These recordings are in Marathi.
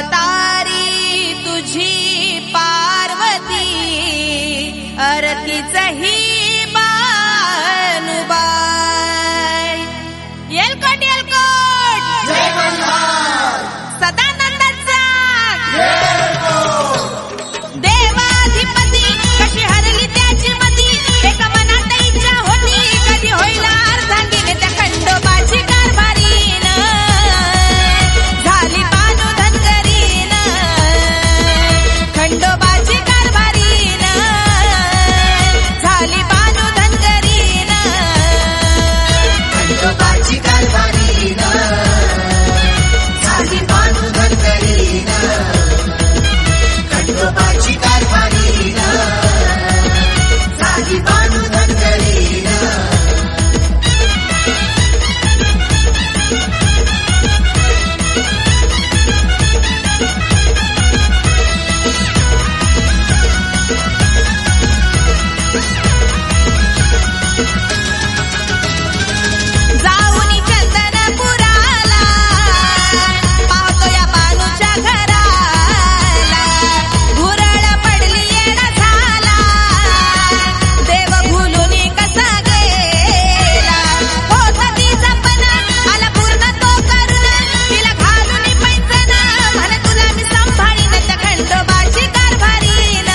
अवतारी तुझी पार्वती अरतीचही बानुबाई। येलकोट येलकोट जय मल्हार सदानंदाचा देवाधिपती कशी हरली त्याची मती एका मनात इच्छा होती कधी होईल अर्धांगिनी त्या खंडोबाची कारभारीन झाली बानू धनगरीन खंडोबाची कारभारीन झाली बानू धनगरीन खंडोबाची कारभारीन झाली बानू धनगरीन खंडोबाची कारभारीन झाली बानू धनगरीन। जाऊनी चंदनपुराला पाहतो या बानूच्या घराला घुरळ पडली येडा झाला देव भुलून कसा गेला होता तिचा पण आला पूर्ण तो करून तिला घालून पैंजण म्हणे तुला मी सांभाळीन त्या खंडोबाची कारभारीन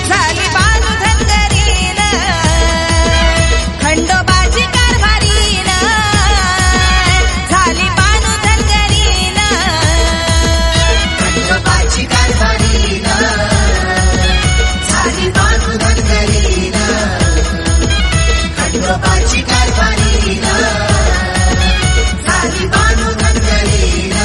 झाली बानू धनगरीन खंडोबाची कारभारीन झाली बानू धनगरीन खंडोबाची कारभारीन झाली बानू धनगरीन खंडोबाची कारभारीन झाली बानू धनगरीन।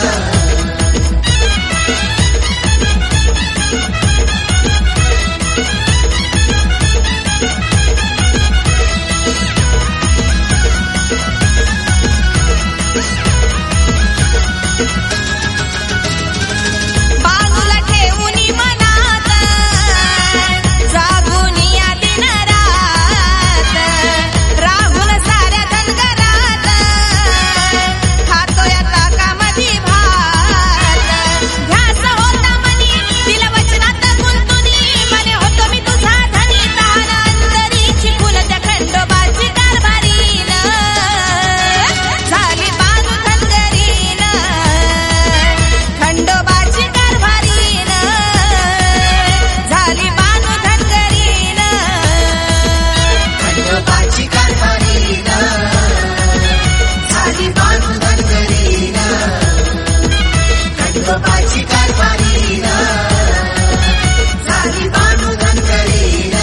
बानूला ठेवूनी मनात जागून या दिन रात राहून साऱ्या धनगरात खातो या ताकामधी भात ध्यास होता मनी तिला वचनात गुंतुनी म्हणे होतो मी तुझा धनी तहान अंतरीची फुल त्या खंडोबाची कारभारीन झाली बानू धनगरीन खंडोबाची कारभारीन झाली बानू धनगरीन खंडोबाची कारभारीन झाली बानू धनगरीन खंडोबाची कारभारीन झाली बानू धनगरीन।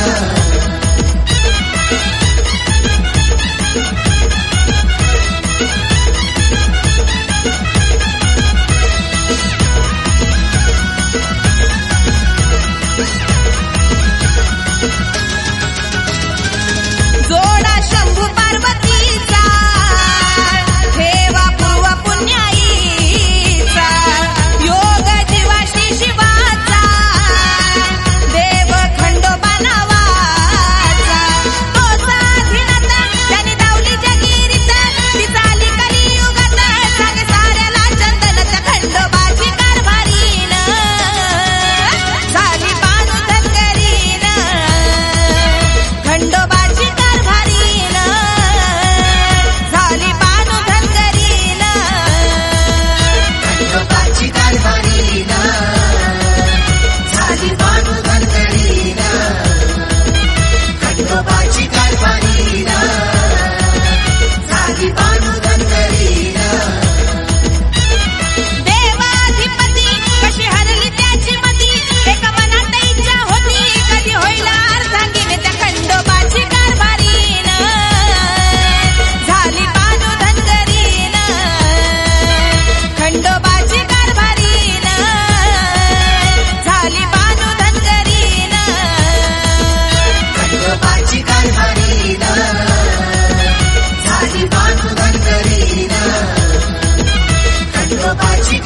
जोडा शंभू पार्वतीचा ठेवा पूर्व पुण्याईचा योग जीवाशी शिवाचा देव खंडोबा नावाचा तो साधिनात त्यांनी दावली जगिरीत ती झाली कलियुगात सांगे साऱ्याला चंदन त्या खंडोबाची कारभारीन झाली बानू धनगरीन खंडोबाची कारभारीन झाली बानू धनगरीन खंडोबाची कारभारीन झाली बानू धनगरीन खंडोबाची कारभारीन झाली बानू धनगरीन। देवाधिपती कशी हरली त्याची मती एका मनात इच्छा होती कधी होईल अर्धांगिनी त्या खंडोबाची कारभारीन झाली बानू धनगरीन खंडोबाची कारभारीन झाली बानू धनगरीन खंडोबाची कारभारीन झाली बानू धनगरीन खंडोबाची